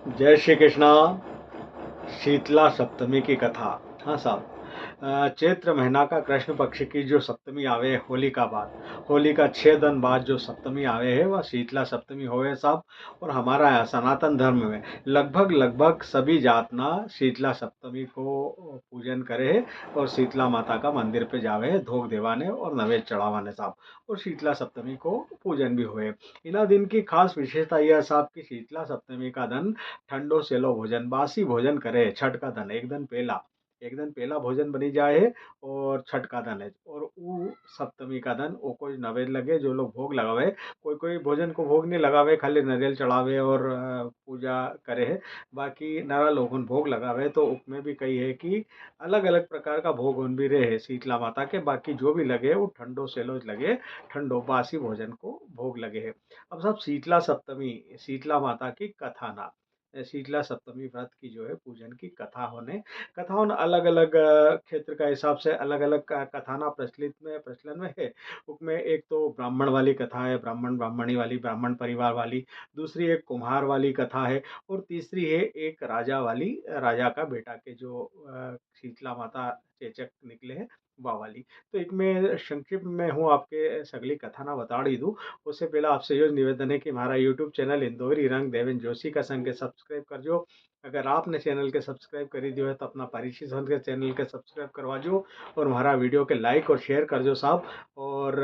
जय श्री कृष्णा। शीतला सप्तमी की कथा। हाँ साहब। चैत्र महीना का कृष्ण पक्ष की जो सप्तमी आवे होली का बाद, होली का 6 दिन बाद जो सप्तमी आवे है वह शीतला सप्तमी होवे साहब। और हमारा यहाँ सनातन धर्म में लगभग लगभग सभी जातना शीतला सप्तमी को पूजन करे है और शीतला माता का मंदिर पे जावे है धोक देवाने और नवेद चढ़ावाने साहब। और शीतला सप्तमी को पूजन भी हुए। इना दिन की खास विशेषता यह साहब कि शीतला सप्तमी का दिन ठंडो सेलो भोजन बासी भोजन करे। छठ का धन एक दिन पहला भोजन बनी जाए है। और छठ का धन है और ऊ सप्तमी का धन वो कोई नवेद लगे जो लोग भोग लगावे। कोई कोई भोजन को भोग नहीं लगावे, खाली नारियल चढ़ावे और पूजा करे है। बाकी नारा लोगन भोग लगावे तो उसमें भी कही है कि अलग अलग प्रकार का भोग उन भी रहे शीतला माता के। बाकी जो भी लगे वो ठंडो सेलो लगे, ठंडो बासी भोजन को भोग लगे है। अब सब शीतला सप्तमी, शीतला माता की कथा ना, शीतला सप्तमी व्रत की जो है पूजन की कथा होने, कथाओं अलग अलग क्षेत्र का हिसाब से अलग अलग कथाना प्रचलन में है। उसमें एक तो ब्राह्मण वाली कथा है, ब्राह्मण ब्राह्मणी वाली, ब्राह्मण परिवार वाली। दूसरी एक कुम्हार वाली कथा है। और तीसरी है एक राजा वाली, राजा का बेटा के जो शीतला माता चेचक निकले हैं वह वाली। तो एक मैं संक्षिप्त में हूँ आपके सगली कथा ना बता दी दूँ। उससे पहले आपसे यो निवेदन है कि हमारा यूट्यूब चैनल इंदौरी रंग देवेन जोशी का संग के सब्सक्राइब कर जो। अगर आपने चैनल के सब्सक्राइब करी दियो है तो अपना परिचित जन के चैनल के सब्सक्राइब करवा जो। और हमारा वीडियो के लाइक और शेयर कर जो साहब। और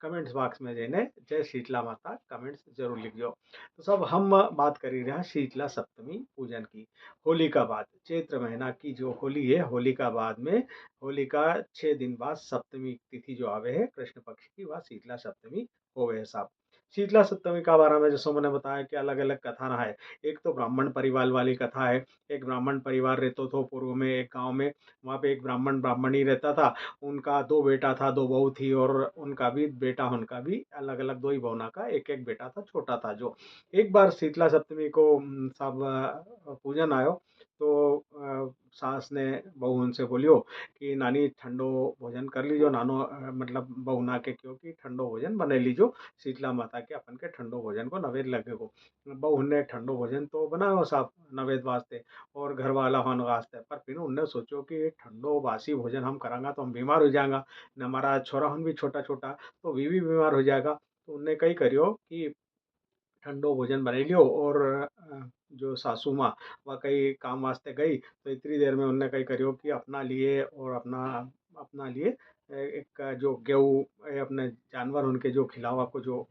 कमेंट्स बॉक्स में जैने जय शीतला माता कमेंट्स जरूर लिख जो। तो सब हम बात करी रहे हैं शीतला सप्तमी पूजन की। होली का बाद चैत्र महीना की जो होली है, होली का बाद में होली का 6 दिन बाद सप्तमी तिथि जो आवे है कृष्ण पक्ष की, वह शीतला सप्तमी होवे है साहब। शीतला सप्तमी का बारे में जैसे मैंने बताया कि अलग अलग कथा रहा है। एक तो ब्राह्मण परिवार वाली कथा है। एक ब्राह्मण परिवार रहते थे पूर्व में एक गांव में। वहाँ पे एक ब्राह्मण ब्राह्मणी रहता था। उनका दो बेटा था, दो बहू थी और उनका भी बेटा, उनका भी अलग अलग दो ही बहुना का एक एक बेटा था, छोटा था जो। एक बार शीतला सप्तमी को सब पूजन आयो। तो सास ने बहू उनसे बोलियो कि नानी ठंडो भोजन कर लीजो, नानो मतलब बहुना के क्यों कि ठंडो भोजन बने लीजो। शीतला माता के अपन के ठंडो भोजन को नवेद लगे को। बहू ने ठंडो भोजन तो बनायो साहब नवेद वास्ते और घर वाला होने वास्ते। पर फिर उनने सोचो कि ये ठंडो बासी भोजन हम करांगा तो हम बीमार हो जाएंगा। न हमारा छोरा भी छोटा छोटा, तो वी भी बीमार हो जाएगा। तो उनने कही करियो कि ठंडो भोजन बना लियो। और जो सासू माँ वह कई काम वास्ते गई तो इतनी देर में उनने कही करियो कि अपना लिए और अपना अपना लिए एक जो गेहूँ अपने जानवर उनके जो खिलावा को जो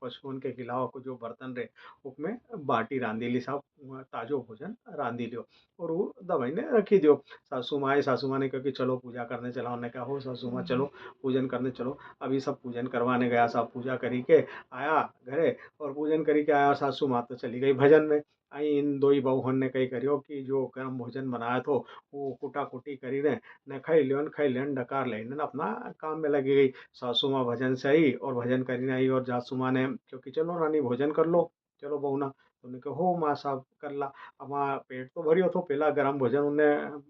पशु उनके खिलावा को जो बर्तन रहे उसमें बाटी रांधी ली साहब, ताजो भोजन रांधी लियो। और वो दवाई ने रखी दियो। सासू माँ आई, सासू माँ ने कहा कि चलो पूजा करने चला। उन्होंने कहा हो सासू माँ चलो पूजन करने चलो। अभी सब पूजन करवाने गया साहब, पूजा करी के आया घरे और पूजन करी के आया। सासू माँ तो चली गई भजन में। आई इन दो ही बहुन ने कही करियो कि जो गर्म भोजन बनाया थो वो कुटा कुटी करी ने खाई लियन डकार लेन अपना काम में लगी गई। सासू माँ भजन से आई और भजन करी आई और सासू माँ ने क्योंकि चलो रानी भोजन कर लो, चलो बहुना। तो उन्हें कहा हो माँ साहब कर ला। अब वहाँ पेट तो भरियो थो, पहला गर्म भोजन उन्हें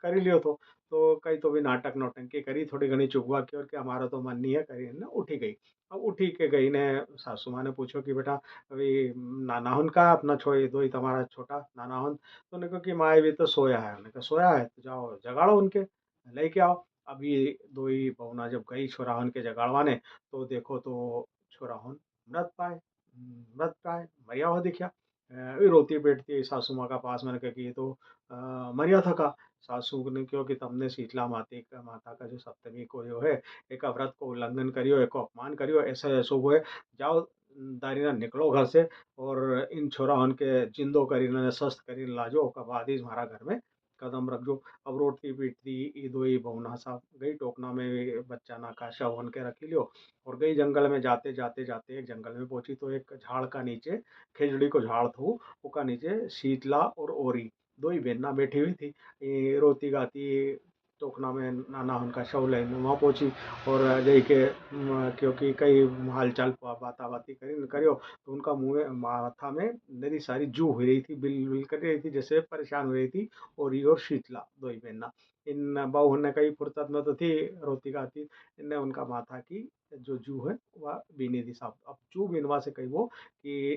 करी लियो थो। तो कई तो भी नाटक नौटंकी करी, थोड़ी घनी चुगवा की और कि हमारा तो मन नहीं है करी ने उठी गई। अब उठी के गई ने सासू माँ ने पूछो कि बेटा अभी नानाहुन का अपना छोई दो ही तुम्हारा छोटा नानाहुन। तो उन्होंने कहा कि माँ भी तो सोया है। उन्होंने कहा सोया है तो जाओ जगाड़ो उनके, लेके आओ। अभी दो ही बहुना जब गई छोराहन के जगाड़वाने तो देखो तो छोराहन मृत पाए मरिया हुआ दिखा। रोती बैठती सासू माँ का पास। मैंने कहा कि ये तो मरिया था का। सासू ने क्यों कि तुमने शीतला माता का जो सप्तमी को जो है एक व्रत को उल्लंघन करियो, एक अपमान करियो, ऐसा ऐसा हुए। जाओ दारीना निकलो घर से और इन छोरा उनके जिंदो करीने स्वस्थ करी लाजो का बाद ही हमारा घर में कदम रख जो। अब रोटी पीटती ईदो ही बहुना साहब गई टोकना में बच्चा ना का शव बन के रखी लियो। और गई जंगल में, जाते जाते जाते एक जंगल में पहुंची तो एक झाड़ का नीचे, खेजड़ी को झाड़ थू, उसका नीचे शीतला और ओरी दो ही बहना बैठी हुई थी। ये रोती गाती टोकना में नाना उनका शव लेने वहाँ पहुंची। और जई के क्योंकि कई हालचाल बाता बाती करी करियो तो उनका मुंह में माथा में मेरी सारी जू हुई रही थी, बिल बिल कर रही थी, जैसे परेशान हो रही थी। और ये और शीतला दो ही बहना इन बहू ने कई फुर्सत में तो थी रोती गाती। इनने उनका माथा की जो जू है वह बीनी थी साहब। अब जू बीनवा से कही वो कि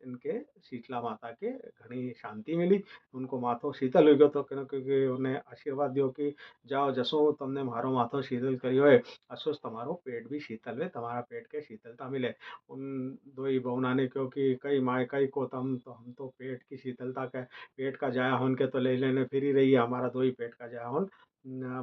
इनके शीतला माता के घनी शांति मिली, उनको माथो शीतल हो गयो, तो क्योंकि उन्हें आशीर्वाद दियो कि जाओ जसो तुमने मारो माथो शीतल करियो है, असोस तुम्हारो पेट भी शीतल है, तुम्हारा पेट के शीतलता मिले। उन दो ही बहुना ने क्योंकि कई माय कई को तम तो हम तो पेट की शीतलता का पेट का जाया होन के तो ले लेने फिर ही रही है, हमारा दो ही पेट का जाया होन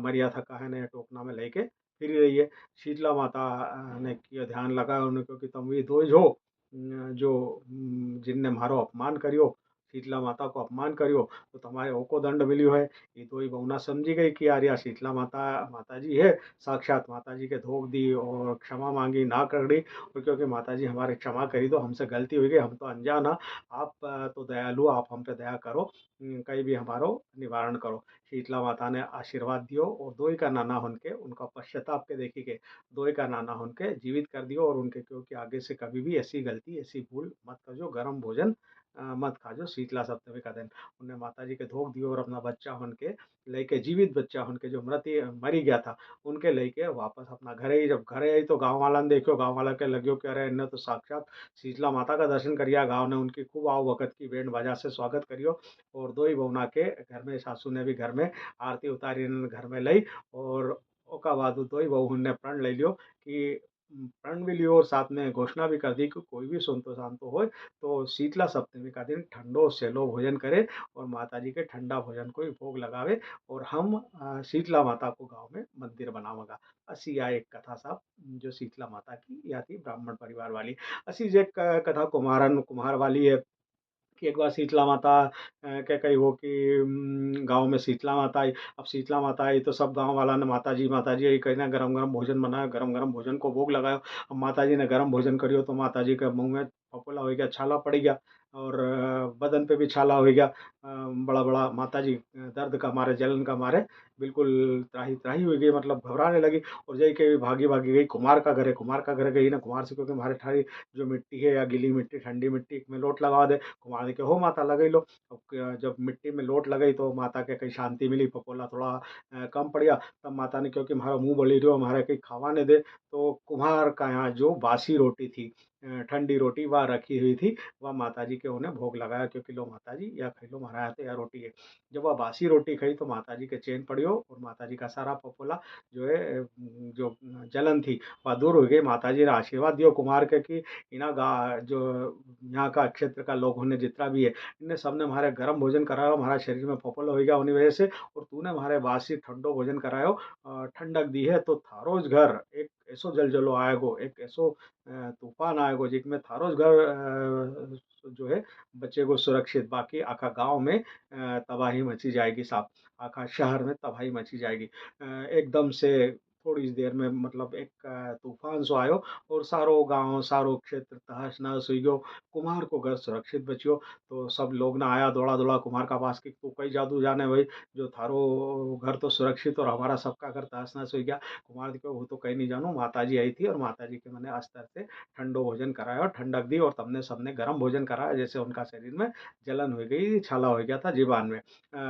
मरिया था कहा ने टोकना में लेके फिर ही रही है। शीतला माता ने किया ध्यान लगा उन्हें क्योंकि तुम भी दो जो जो जिनने मारो अपमान करियो, शीतला माता को अपमान करियो, तो तुम्हारे ओको दंड मिलियो है। ये तो ही बहुना समझी गई कि यार या शीतला माता माता जी है, साक्षात माता जी के धोख दी और क्षमा मांगी ना करड़ी, और क्योंकि माता जी हमारे क्षमा करी दो, हमसे गलती हुई गई, हम तो अनजाना, आप तो दयालु, आप हम पे दया करो, कहीं भी हमारो निवारण करो। शीतला माता ने आशीर्वाद दियो और दोई का नाना होनके उनका पश्चाताप के देखी के दोई का नाना होनके जीवित कर दियो, और उनके क्योंकि आगे से कभी भी ऐसी गलती ऐसी भूल मत करजो, गर्म भोजन मत खाजो शीतला सप्तमी का दिन। उन्हें माता जी के धोख दियो और अपना बच्चा होनके लेके जीवित बच्चा होनके जो मरी गया था उनके लेके वापस अपना घरे ही, जब घरे आई तो गाँव वाला ने देखो, गाँव वाला के लग्यो कि अरे इन्हें तो साक्षात शीतला माता का दर्शन करिया, गाँव ने उनकी खूब आओ वक़्त की बैंड बाजा से स्वागत करियो। और दो ही बहुना के घर में सासू ने भी घर में आरती उतारी, इन्होंने घर में लई, और ओका बाद दो ही बहू ने प्रण ले लियो कि प्रण भी लियो और साथ में घोषणा भी कर दी कि कोई भी सुनतो शांतो हो तो शीतला सप्तमी का दिन ठंडो सेलो भोजन करे और माता जी के ठंडा भोजन को ही भोग लगावे, और हम शीतला माता को गांव में मंदिर बनावगा। असी या एक कथा साहब जो शीतला माता की या थी ब्राह्मण परिवार वाली। असी जे कथा कुम्हारन कुम्हार वाली है कि एक बार शीतला माता क्या कही हो कि गांव में शीतला माता आई। अब शीतला माता आई तो सब गांव वाला ने माता जी आई कहीं ना गरम गरम भोजन बनाया, गरम गरम भोजन को भोग लगाया। अब माता जी ने गरम भोजन करियो तो माता जी के मुंह में फफोला हो गया, छाला पड़ गया, और बदन पे भी छाला हो गया, बड़ा बड़ा। माता जी दर्द का मारे जलन का मारे बिल्कुल त्राही त्राही हो गई, मतलब घबराने लगी, और जय के भागी भागी गई कुमार का घर है, कुमार का घर गई ना, कुमार से क्योंकि हमारे ठारी जो मिट्टी है या गीली मिट्टी ठंडी मिट्टी में लोट लगा दे, कुमार ने कहा हो माता लगई लो। अब जब मिट्टी में लोट लगई तो माता के कहीं शांति मिली, फपोला थोड़ा कम पड़ गया। तब माता ने क्योंकि हमारा मुंह बली रहो, हमारे कहीं खावा ने दे, तो कुम्हार का यहाँ जो बासी रोटी थी, ठंडी रोटी वह रखी हुई थी, वह माता जी के उन्हें भोग लगाया, क्योंकि लो माता जी या खाई लो हमारा हाथ या रोटी है। जब वह बासी रोटी खाई तो माता जी के चैन पड़ियो और माता जी का सारा फपोला जो है जो जलन थी वह दूर हो गई। माता जी ने आशीर्वाद दियो कुमार के कि इना गा जो यहाँ का क्षेत्र का लोगों ने जितना भी है, इनने सबने हमारे गर्म भोजन कराया, हमारा शरीर में फफोला हो गया उन्हीं वजह से, और तूने हमारे बासी ठंडो भोजन करायो, ठंडक दी है, तो थारोज घर एक ऐसो जलजलो आएगो, एक ऐसो तूफान आएगो जिसमें थारोज घर जो है बचेगो सुरक्षित, बाकी आखा गांव में तबाही मची जाएगी साहब, आखा शहर में तबाही मची जाएगी। एकदम से थोड़ी देर में मतलब एक तूफान सो आयो और सारो गांव सारो क्षेत्र तहस नहस हुई गयो, कुम्हार को घर सुरक्षित बचियो। तो सब लोग ना आया दौड़ा दौड़ा कुम्हार का पास कि तू कई जादू जाने भाई, जो थारो घर तो सुरक्षित और हमारा सबका घर तहस नहस हो गया। कुम्हार जी को वो तो कहीं नहीं जानू, माता जी आई थी और माता जी के मैंने अस्तर से ठंडो भोजन कराया और ठंडक दी, और तबने सबने गर्म भोजन कराया, जैसे उनका शरीर में जलन हो गई, छाला हो गया था जीवान में।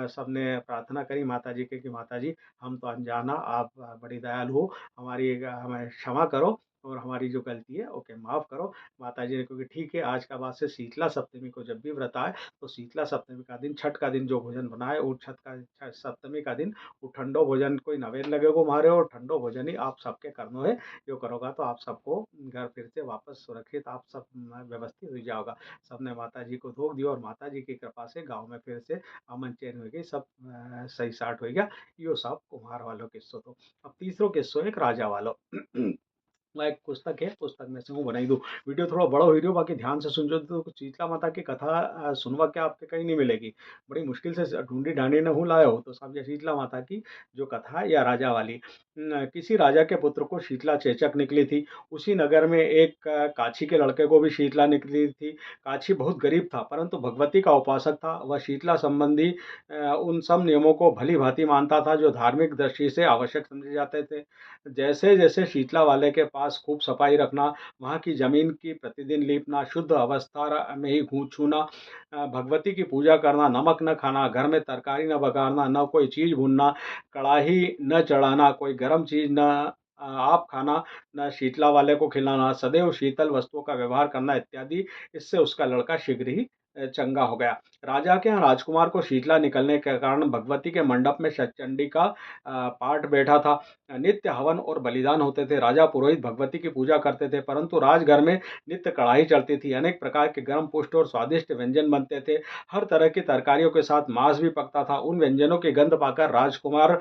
सबने प्रार्थना करी माता जी के कि माता जी हम तो अनजाना, आप बड़ी दयालु हो, हमारी हमें क्षमा करो और हमारी जो गलती है ओके माफ़ करो। माता जी ने क्योंकि ठीक है आज का बाद से शीतला सप्तमी को जब भी व्रत आए तो शीतला सप्तमी का दिन छठ का दिन जो भोजन बनाए वो सप्तमी का दिन वो ठंडो भोजन कोई नवेद लगेगो मारे, और ठंडो भोजन ही आप सबके करनो है। जो करोगा तो आप सबको घर फिर से वापस सुरक्षित आप सब व्यवस्थित हो जाओगा। सबने माता जी को धोख दिया और माता जी की कृपा से गाँव में फिर से अमन चैन हो गई, सब सही साठ हो गया। यो सब कुम्हार वालों किस्सो तो। अब तीसरो किस्सो एक राजा वालो। वह एक पुस्तक है, पुस्तक में से हूँ बनाई दूँ। वीडियो थोड़ा बड़ा हो रही हो, बाकी ध्यान से सुनजो तो शीतला माता की कथा सुनवा के आपके कहीं नहीं मिलेगी। बड़ी मुश्किल से ढूंढी ढांडी ने हूँ लाया हो तो सब ये शीतला माता की जो कथा है या राजा वाली। किसी राजा के पुत्र को शीतला चेचक निकली थी। उसी नगर में एक काछी के लड़के को भी शीतला निकली थी। काछी बहुत गरीब था परंतु भगवती का उपासक था। वह शीतला संबंधी उन सब नियमों को भली भांति मानता था जो धार्मिक दृष्टि से आवश्यक समझे जाते थे। जैसे जैसे शीतला वाले के पास खूब सफाई रखना, वहाँ की जमीन की प्रतिदिन लीपना, शुद्ध अवस्था में ही घूँ छूना, भगवती की पूजा करना, नमक न खाना, घर में तरकारी न बघाड़ना, न कोई चीज़ भूनना, कड़ाही न चढ़ाना, कोई गर्म चीज़ न आप खाना, न शीतला वाले को खिलाना, सदैव शीतल वस्तुओं का व्यवहार करना इत्यादि, इससे उसका लड़का शीघ्र ही चंगा हो गया। राजा के यहाँ राजकुमार को शीतला निकलने के कारण भगवती के मंडप में शतचंडी का पाठ बैठा था। नित्य हवन और बलिदान होते थे। राजा पुरोहित भगवती की पूजा करते थे, परंतु राजघर में नित्य कढ़ाई चलती थी। अनेक प्रकार के गर्म पुष्ट और स्वादिष्ट व्यंजन बनते थे। हर तरह की तरकारियों के साथ मांस भी पकता था। उन व्यंजनों की गंध पाकर राजकुमार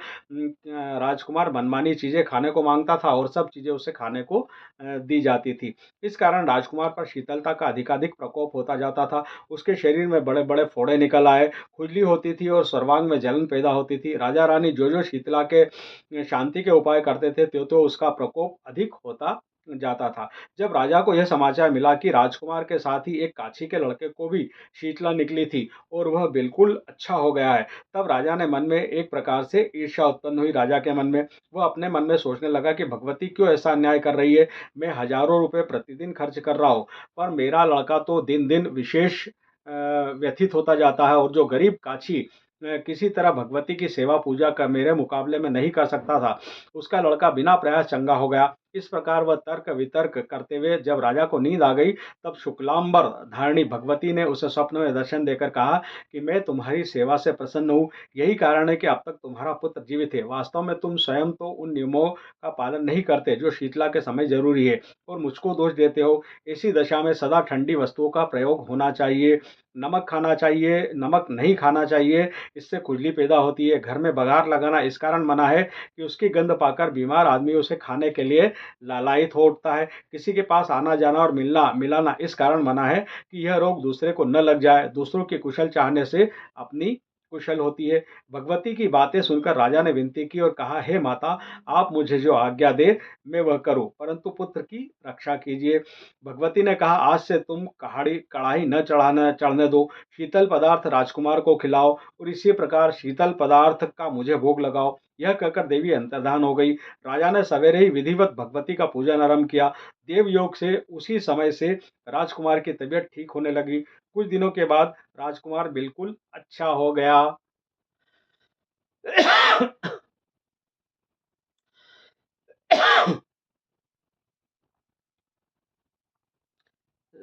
मनमानी चीजें खाने को मांगता था और सब चीजें उसे खाने को दी जाती थी। इस कारण राजकुमार पर शीतलता का अधिकाधिक प्रकोप होता जाता था। उसके शरीर में बड़े बड़े फोड़े निकल आए, खुजली होती थी और सर्वांग में जलन पैदा होती थी। राजा रानी जो जो शीतला के शांति के उपाय करते थे, त्यों त्यों उसका प्रकोप अधिक होता जाता था। जब राजा को यह समाचार मिला कि राजकुमार के साथ ही एक काछी के लड़के को भी शीतला निकली थी और वह बिल्कुल अच्छा हो गया है, तब राजा ने मन में एक प्रकार से ईर्ष्या उत्पन्न हुई। राजा के मन में, वह अपने मन में सोचने लगा कि भगवती क्यों ऐसा अन्याय कर रही है। मैं हजारों रुपए प्रतिदिन खर्च कर रहा हूँ, पर मेरा लड़का तो दिन दिन विशेष व्यथित होता जाता है, और जो गरीब काछी किसी तरह भगवती की सेवा पूजा कर मेरे मुकाबले में नहीं कर सकता था, उसका लड़का बिना प्रयास चंगा हो गया। इस प्रकार वह तर्क वितर्क करते हुए जब राजा को नींद आ गई, तब शुक्लांबर धारिणी भगवती ने उसे स्वप्न में दर्शन देकर कहा कि मैं तुम्हारी सेवा से प्रसन्न हूँ। यही कारण है कि अब तक तुम्हारा पुत्र जीवित है। वास्तव में तुम स्वयं तो उन नियमों का पालन नहीं करते जो शीतला के समय जरूरी है, और मुझको दोष देते हो। इसी दशा में सदा ठंडी वस्तुओं का प्रयोग होना चाहिए। नमक खाना चाहिए, नमक नहीं खाना चाहिए, इससे खुजली पैदा होती है। घर में बघार लगाना इस कारण मना है कि उसकी गंध पाकर बीमार आदमी उसे खाने के लिए लालायित हो उठता है। किसी के पास आना जाना और मिलना मिलाना इस कारण मना है कि यह रोग दूसरे को न लग जाए। दूसरों की कुशल चाहने से अपनी कुशल होती है। भगवती की बातें सुनकर राजा ने विनती की और कहा, हे माता, आप मुझे जो आज्ञा दे मैं वह करूं, परंतु पुत्र की रक्षा कीजिए। भगवती ने कहा, आज से तुम कहाड़ी कढ़ाई न चढ़ने दो। शीतल पदार्थ राजकुमार को खिलाओ और इसी प्रकार शीतल पदार्थ का मुझे भोग लगाओ। यह कहकर देवी अंतर्धान हो गई। राजा ने सवेरे ही विधिवत भगवती का पूजन आरंभ किया। देव योग से उसी समय से राजकुमार की तबीयत ठीक होने लगी। कुछ दिनों के बाद राजकुमार बिल्कुल अच्छा हो गया।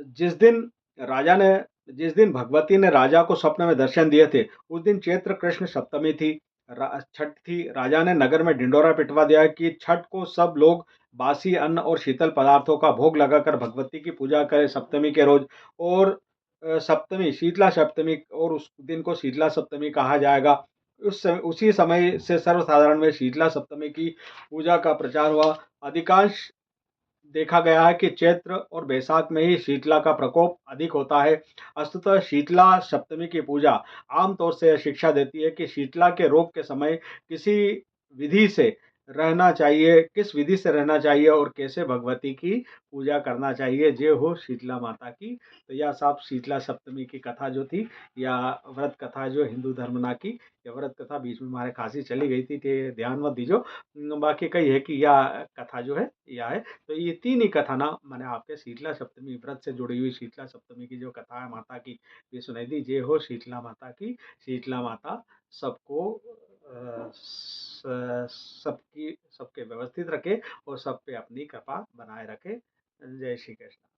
जिस दिन राजा ने जिस दिन भगवती ने राजा को स्वप्न में दर्शन दिए थे, उस दिन चैत्र कृष्ण सप्तमी थी। छठ थी। राजा ने नगर में ढिंडोरा पिटवा दिया कि छठ को सब लोग बासी अन्न और शीतल पदार्थों का भोग लगाकर भगवती की पूजा करें सप्तमी के रोज। और सप्तमी शीतला सप्तमी, और उस दिन को शीतला सप्तमी कहा जाएगा। उसी समय से सर्वसाधारण में शीतला सप्तमी की पूजा का प्रचार हुआ। अधिकांश देखा गया है कि चैत्र और बैसाख में ही शीतला का प्रकोप अधिक होता है। वस्तुतः शीतला सप्तमी की पूजा आमतौर से यह शिक्षा देती है कि शीतला के रोग के समय किसी विधि से किस विधि से रहना चाहिए और कैसे भगवती की पूजा करना चाहिए। जय हो शीतला माता की। तो यह सब शीतला सप्तमी की कथा जो थी, या व्रत कथा जो हिंदू धर्म ना की, यह व्रत कथा बीच में हमारे खांसी चली गई थी, ध्यान मत दीजो। बाकी कही है कि यह कथा जो है यह है। तो ये तीन ही कथा ना मैंने आपके शीतला सप्तमी व्रत से जुड़ी हुई शीतला सप्तमी की जो कथा है माता की, ये सुनाई दी। जय हो शीतला माता की। शीतला माता सबको सबके व्यवस्थित रखे और सब पे अपनी कृपा बनाए रखे। जय श्री कृष्ण।